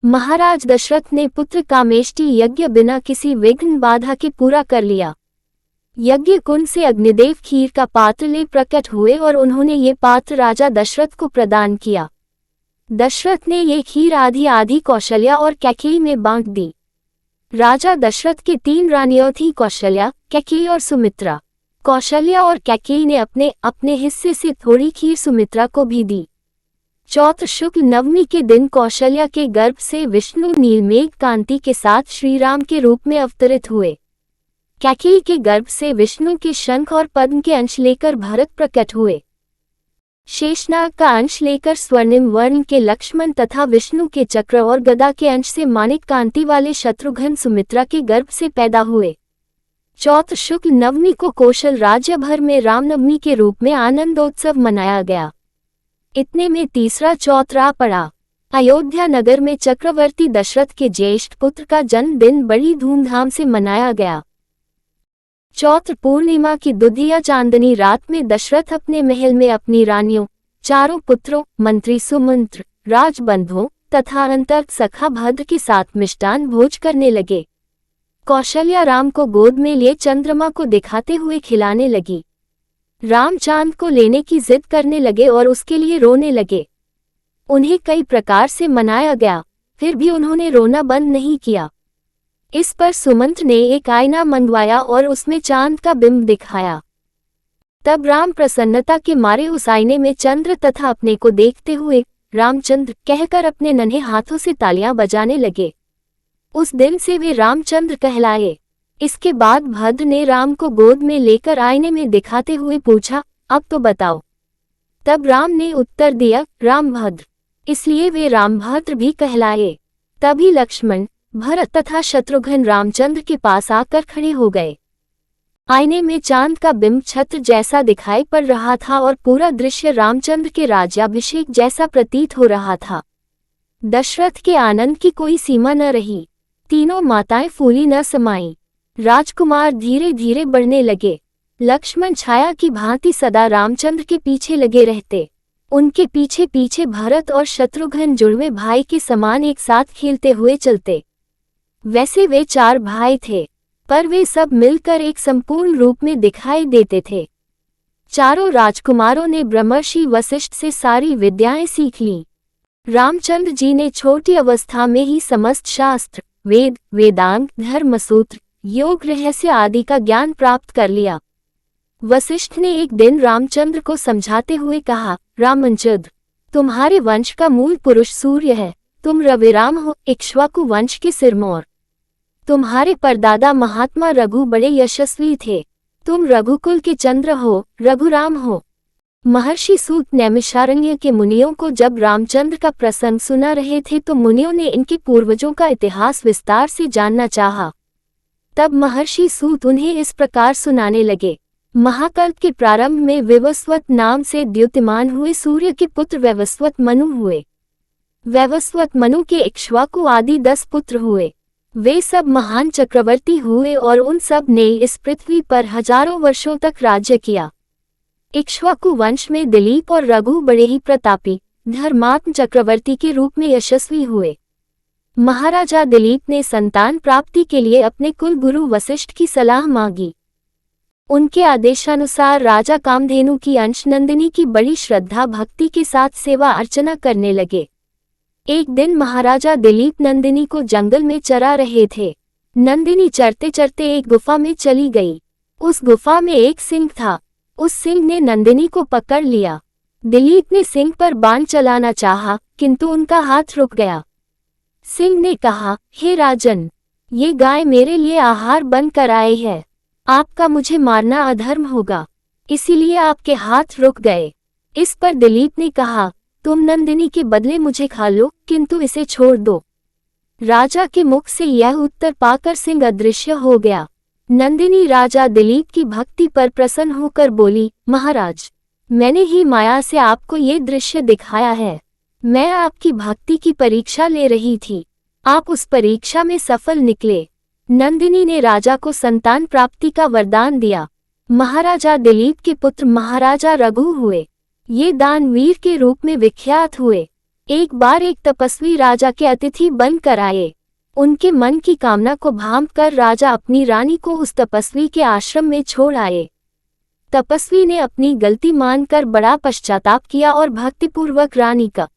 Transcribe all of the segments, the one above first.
महाराज दशरथ ने पुत्र कामेष्टि यज्ञ बिना किसी विघ्न बाधा के पूरा कर लिया। यज्ञ कुंड से अग्निदेव खीर का पात्र ले प्रकट हुए और उन्होंने ये पात्र राजा दशरथ को प्रदान किया। दशरथ ने ये खीर आधी आधी कौशल्या और कैकेयी में बांट दी। राजा दशरथ की 3 रानियां थीं, कौशल्या, कैकेयी और सुमित्रा। कौशल्या और कैकेयी ने अपने अपने हिस्से से थोड़ी खीर सुमित्रा को भी दी। चौथ शुक्ल नवमी के दिन कौशल्या के गर्भ से विष्णु नीलमेघ कांति के साथ श्रीराम के रूप में अवतरित हुए। कैकेयी के गर्भ से विष्णु के शंख और पद्म के अंश लेकर भरत प्रकट हुए। शेषनाग का अंश लेकर स्वर्णिम वर्ण के लक्ष्मण तथा विष्णु के चक्र और गदा के अंश से माणिक कांति वाले शत्रुघ्न सुमित्रा के गर्भ से पैदा हुए। चौथ शुक्ल नवमी को कौशल राज्य भर में रामनवमी के रूप में आनंदोत्सव मनाया गया। इतने में तीसरा चौथ आ पड़ा। अयोध्या नगर में चक्रवर्ती दशरथ के ज्येष्ठ पुत्र का जन्मदिन बड़ी धूमधाम से मनाया गया। चौथ पूर्णिमा की दुधिया चांदनी रात में दशरथ अपने महल में अपनी रानियों, चारों पुत्रों, मंत्री सुमंत्र, राजबंधुओं तथा अंतर्गत सखा भद्र के साथ मिष्टान भोज करने लगे। कौशल्या राम को गोद में लिए चंद्रमा को दिखाते हुए खिलाने लगी। राम चांद को लेने की जिद करने लगे और उसके लिए रोने लगे। उन्हें कई प्रकार से मनाया गया, फिर भी उन्होंने रोना बंद नहीं किया। इस पर सुमंत्र ने एक आईना मंगवाया और उसमें चांद का बिंब दिखाया। तब राम प्रसन्नता के मारे उस आईने में चंद्र तथा अपने को देखते हुए रामचंद्र कहकर अपने नन्हे हाथों से तालियां बजाने लगे। उस दिन से वे रामचंद्र कहलाए। इसके बाद भद्र ने राम को गोद में लेकर आईने में दिखाते हुए पूछा, अब तो बताओ। तब राम ने उत्तर दिया, रामभद्र। इसलिए वे रामभद्र भी कहलाए। तभी लक्ष्मण, भरत तथा शत्रुघ्न रामचंद्र के पास आकर खड़े हो गए। आईने में चांद का बिंब छत्र जैसा दिखाई पड़ रहा था और पूरा दृश्य रामचंद्र के राज्याभिषेक जैसा प्रतीत हो रहा था। दशरथ के आनंद की कोई सीमा न रही। तीनों माताएं फूली न समाईं। राजकुमार धीरे धीरे बढ़ने लगे। लक्ष्मण छाया की भांति सदा रामचंद्र के पीछे लगे रहते। उनके पीछे पीछे भरत और शत्रुघ्न जुड़वे भाई के समान एक साथ खेलते हुए चलते। वैसे वे 4 भाई थे, पर वे सब मिलकर एक संपूर्ण रूप में दिखाई देते थे। चारों राजकुमारों ने ब्रह्मर्षि वशिष्ठ से सारी विद्याएं सीख लीं। रामचंद्र जी ने छोटी अवस्था में ही समस्त शास्त्र, वेद, वेदांग, धर्मसूत्र, योग रहस्य आदि का ज्ञान प्राप्त कर लिया। वशिष्ठ ने एक दिन रामचंद्र को समझाते हुए कहा, रामचंद्र, तुम्हारे वंश का मूल पुरुष सूर्य है। तुम रविराम हो, इक्ष्वाकु वंश के सिरमौर। तुम्हारे परदादा महात्मा रघु बड़े यशस्वी थे। तुम रघुकुल के चंद्र हो, रघुराम हो। महर्षि सूत नैमिषारण्य के मुनियों को जब रामचंद्र का प्रसंग सुना रहे थे तो मुनियों ने इनके पूर्वजों का इतिहास विस्तार से जानना चाहा। तब महर्षि सूत उन्हें इस प्रकार सुनाने लगे। महाकल्प के प्रारंभ में वैवस्वत नाम से द्युतिमान हुए सूर्य के पुत्र वैवस्वत मनु हुए। वैवस्वत मनु के इक्ष्वाकु आदि 10 पुत्र हुए। वे सब महान चक्रवर्ती हुए और उन सब ने इस पृथ्वी पर हजारों वर्षों तक राज्य किया। इक्ष्वाकु वंश में दिलीप और रघु बड़े ही प्रतापी, धर्मात्म चक्रवर्ती के रूप में यशस्वी हुए। महाराजा दिलीप ने संतान प्राप्ति के लिए अपने कुल गुरु वशिष्ठ की सलाह मांगी। उनके आदेशानुसार राजा कामधेनु की अंश नंदिनी की बड़ी श्रद्धा भक्ति के साथ सेवा अर्चना करने लगे। एक दिन महाराजा दिलीप नंदिनी को जंगल में चरा रहे थे। नंदिनी चरते चरते एक गुफा में चली गई। उस गुफा में एक सिंह था। उस सिंह ने नंदिनी को पकड़ लिया। दिलीप ने सिंह पर बाण चलाना चाहा, किंतु उनका हाथ रुक गया। सिंह ने कहा, हे राजन, ये गाय मेरे लिए आहार बनकर आई है। आपका मुझे मारना अधर्म होगा, इसीलिए आपके हाथ रुक गए। इस पर दिलीप ने कहा, तुम नंदिनी के बदले मुझे खा लो, किंतु इसे छोड़ दो। राजा के मुख से यह उत्तर पाकर सिंह अदृश्य हो गया। नंदिनी राजा दिलीप की भक्ति पर प्रसन्न होकर बोली, महाराज, मैंने ही माया से आपको ये दृश्य दिखाया है। मैं आपकी भक्ति की परीक्षा ले रही थी। आप उस परीक्षा में सफल निकले। नंदिनी ने राजा को संतान प्राप्ति का वरदान दिया। महाराजा दिलीप के पुत्र महाराजा रघु हुए। ये दानवीर के रूप में विख्यात हुए। एक बार एक तपस्वी राजा के अतिथि बनकर आए। उनके मन की कामना को भांप कर राजा अपनी रानी को उस तपस्वी के आश्रम में छोड़ आए। तपस्वी ने अपनी गलती मानकर बड़ा पश्चाताप किया और भक्तिपूर्वक रानी का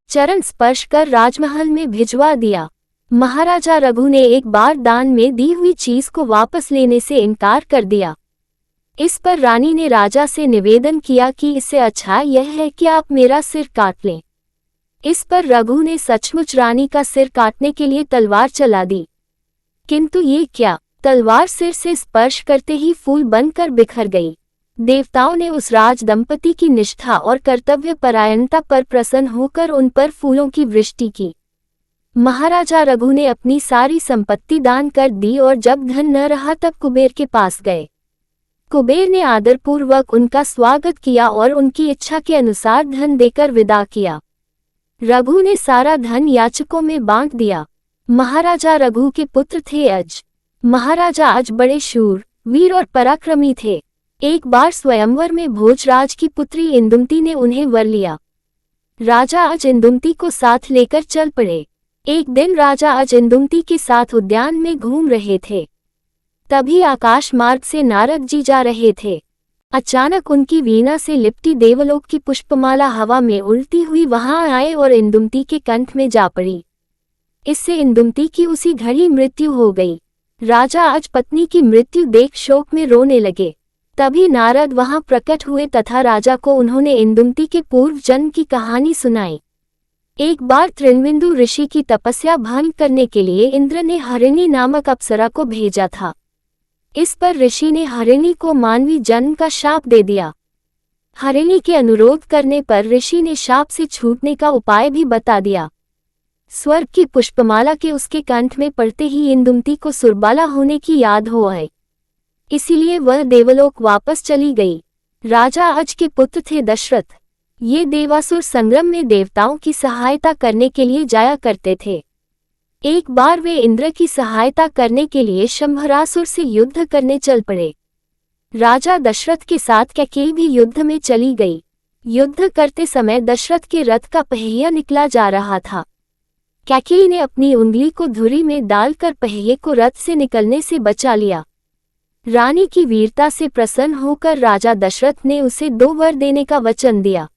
चरण स्पर्श कर राजमहल में भिजवा दिया। महाराजा रघु ने एक बार दान में दी हुई चीज को वापस लेने से इनकार कर दिया। इस पर रानी ने राजा से निवेदन किया कि इससे अच्छा यह है कि आप मेरा सिर काट लें। इस पर रघु ने सचमुच रानी का सिर काटने के लिए तलवार चला दी, किंतु ये क्या, तलवार सिर से स्पर्श करते ही फूल बनकर बिखर गई। देवताओं ने उस राज दंपति की निष्ठा और कर्तव्य परायणता पर प्रसन्न होकर उन पर फूलों की वृष्टि की। महाराजा रघु ने अपनी सारी संपत्ति दान कर दी और जब धन न रहा तब कुबेर के पास गए। कुबेर ने आदरपूर्वक उनका स्वागत किया और उनकी इच्छा के अनुसार धन देकर विदा किया। रघु ने सारा धन याचकों में बांट दिया। महाराजा रघु के पुत्र थे अज। महाराजा अज बड़े शूर, वीर और पराक्रमी थे। एक बार स्वयंवर में भोजराज की पुत्री इंदुमती ने उन्हें वर लिया। राजा अज इंदुमती को साथ लेकर चल पड़े। एक दिन राजा अज इंदुमती के साथ उद्यान में घूम रहे थे। तभी आकाश मार्ग से नारद जी जा रहे थे। अचानक उनकी वीणा से लिपटी देवलोक की पुष्पमाला हवा में उड़ती हुई वहां आए और इंदुमती के कंठ में जा पड़ी। इससे इंदुमती की उसी घड़ी मृत्यु हो गई। राजा अज पत्नी की मृत्यु देख शोक में रोने लगे। तभी नारद वहां प्रकट हुए तथा राजा को उन्होंने इंदुमती के पूर्व जन्म की कहानी सुनाई। एक बार त्रिनबिंदु ऋषि की तपस्या भंग करने के लिए इंद्र ने हरिणी नामक अप्सरा को भेजा था। इस पर ऋषि ने हरिणी को मानवी जन्म का शाप दे दिया। हरिणी के अनुरोध करने पर ऋषि ने शाप से छूटने का उपाय भी बता दिया। स्वर्ग की पुष्पमाला के उसके कंठ में पड़ते ही इंदुमती को सुरबाला होने की याद हो आई। इसीलिए वह देवलोक वापस चली गई। राजा अज के पुत्र थे दशरथ। ये देवासुर संग्राम में देवताओं की सहायता करने के लिए जाया करते थे। एक बार वे इंद्र की सहायता करने के लिए शंभरासुर से युद्ध करने चल पड़े। राजा दशरथ के साथ कैकेयी भी युद्ध में चली गई। युद्ध करते समय दशरथ के रथ का पहिया निकला जा रहा था। कैकेयी ने अपनी उंगली को धुरी में डालकर पहिए को रथ से निकलने से बचा लिया। रानी की वीरता से प्रसन्न होकर राजा दशरथ ने उसे 2 वर देने का वचन दिया,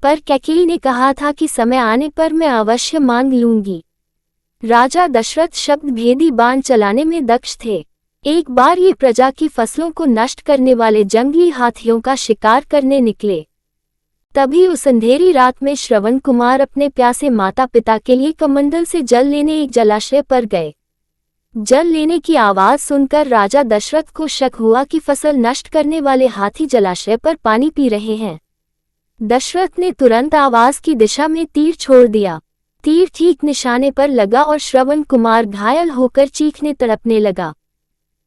पर कैकेयी ने कहा था कि समय आने पर मैं अवश्य मांग लूंगी। राजा दशरथ शब्द भेदी बाण चलाने में दक्ष थे। एक बार ये प्रजा की फसलों को नष्ट करने वाले जंगली हाथियों का शिकार करने निकले। तभी उस अंधेरी रात में श्रवण कुमार अपने प्यासे माता पिता के लिए कमंडल से जल लेने एक जलाशय पर गए। जल लेने की आवाज सुनकर राजा दशरथ को शक हुआ कि फसल नष्ट करने वाले हाथी जलाशय पर पानी पी रहे हैं। दशरथ ने तुरंत आवाज की दिशा में तीर छोड़ दिया। तीर ठीक निशाने पर लगा और श्रवण कुमार घायल होकर चीखने तड़पने लगा।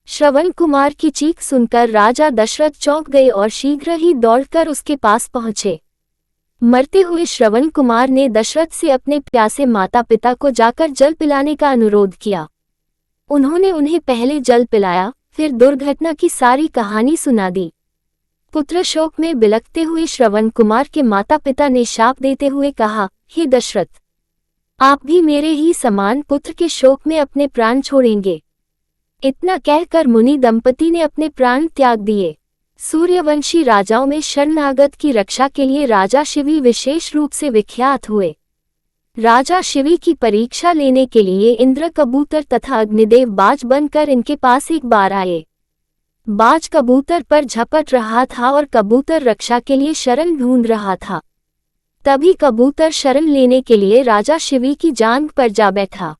श्रवण कुमार की चीख सुनकर राजा दशरथ चौंक गए और शीघ्र ही दौड़कर उसके पास पहुंचे। मरते हुए श्रवण कुमार ने दशरथ से अपने प्यासे माता पिता को जाकर जल पिलाने का अनुरोध किया। उन्होंने उन्हें पहले जल पिलाया, फिर दुर्घटना की सारी कहानी सुना दी। पुत्र शोक में बिलखते हुए श्रवण कुमार के माता पिता ने शाप देते हुए कहा, हे दशरथ, आप भी मेरे ही समान पुत्र के शोक में अपने प्राण छोड़ेंगे। इतना कहकर मुनि दंपति ने अपने प्राण त्याग दिए। सूर्यवंशी राजाओं में शरणागत की रक्षा के लिए राजा शिवी विशेष रूप से विख्यात हुए। राजा शिवी की परीक्षा लेने के लिए इंद्र कबूतर तथा अग्निदेव बाज बनकर इनके पास एक बार आए। बाज कबूतर पर झपट रहा था और कबूतर रक्षा के लिए शरण ढूंढ रहा था। तभी कबूतर शरण लेने के लिए राजा शिवी की जांघ पर जा बैठा।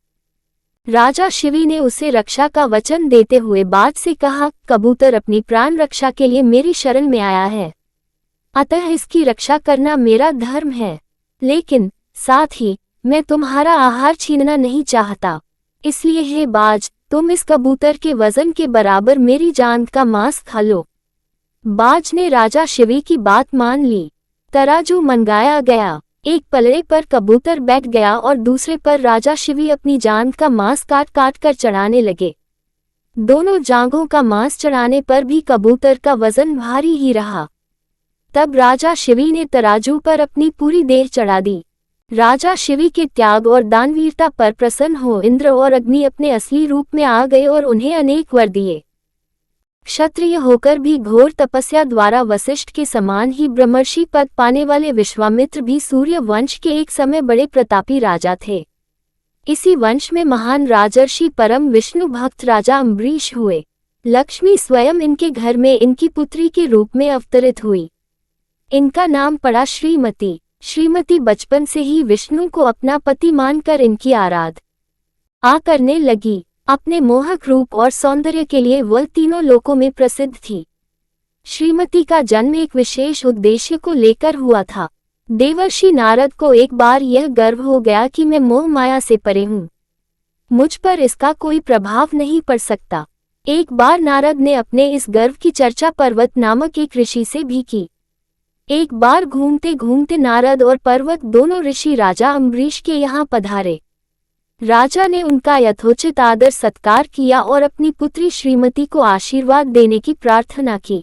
राजा शिवी ने उसे रक्षा का वचन देते हुए बाज से कहा, कबूतर अपनी प्राण रक्षा के लिए मेरी शरण में आया है, अतः इसकी रक्षा करना मेरा धर्म है। लेकिन साथ ही मैं तुम्हारा आहार छीनना नहीं चाहता, इसलिए हे बाज, तुम इस कबूतर के वजन के बराबर मेरी जांघ का मांस खा लो। बाज ने राजा शिवी की बात मान ली। तराजू मंगाया गया। एक पलड़े पर कबूतर बैठ गया और दूसरे पर राजा शिवी अपनी जांघ का मांस काट काट कर चढ़ाने लगे। दोनों जांघों का मांस चढ़ाने पर भी कबूतर का वजन भारी ही रहा। तब राजा शिवी ने तराजू पर अपनी पूरी देह चढ़ा दी। राजा शिवी के त्याग और दानवीरता पर प्रसन्न हो इंद्र और अग्नि अपने असली रूप में आ गए और उन्हें अनेक वर दिए। क्षत्रिय होकर भी घोर तपस्या द्वारा वशिष्ठ के समान ही ब्रह्मर्षि पद पाने वाले विश्वामित्र भी सूर्य वंश के एक समय बड़े प्रतापी राजा थे। इसी वंश में महान राजर्षि परम विष्णु भक्त राजा अम्बरीश हुए। लक्ष्मी स्वयं इनके घर में इनकी पुत्री के रूप में अवतरित हुई। इनका नाम पड़ा श्रीमती। श्रीमती बचपन से ही विष्णु को अपना पति मानकर इनकी आराधना करने लगी। अपने मोहक रूप और सौंदर्य के लिए वह तीनों लोकों में प्रसिद्ध थी। श्रीमती का जन्म एक विशेष उद्देश्य को लेकर हुआ था। देवर्षि नारद को एक बार यह गर्व हो गया कि मैं मोह माया से परे हूँ, मुझ पर इसका कोई प्रभाव नहीं पड़ सकता। एक बार नारद ने अपने इस गर्व की चर्चा पर्वत नामक एक ऋषि से भी की। एक बार घूमते घूमते नारद और पर्वत दोनों ऋषि राजा अम्बरीश के यहाँ पधारे। राजा ने उनका यथोचित आदर सत्कार किया और अपनी पुत्री श्रीमती को आशीर्वाद देने की प्रार्थना की।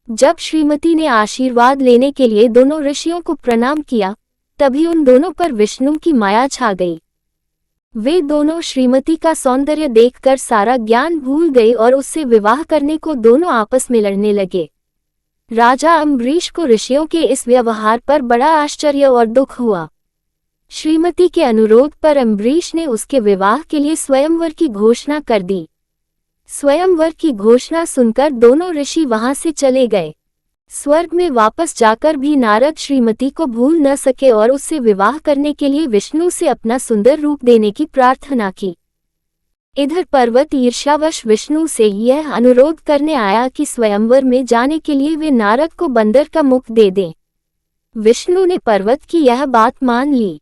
जब श्रीमती ने आशीर्वाद लेने के लिए दोनों ऋषियों को प्रणाम किया, तभी उन दोनों पर विष्णु की माया छा गई। वे दोनों श्रीमती का सौंदर्य देखकर सारा ज्ञान भूल गए और उससे विवाह करने को दोनों आपस में लड़ने लगे। राजा अम्बरीश को ऋषियों के इस व्यवहार पर बड़ा आश्चर्य और दुख हुआ। श्रीमती के अनुरोध पर अम्बरीश ने उसके विवाह के लिए स्वयंवर की घोषणा कर दी। स्वयंवर की घोषणा सुनकर दोनों ऋषि वहां से चले गए। स्वर्ग में वापस जाकर भी नारद श्रीमती को भूल न सके और उससे विवाह करने के लिए विष्णु से अपना सुंदर रूप देने की प्रार्थना की। इधर पर्वत ईर्ष्यावश विष्णु से यह अनुरोध करने आया कि स्वयंवर में जाने के लिए वे नारद को बंदर का मुख दे दें। विष्णु ने पर्वत की यह बात मान ली।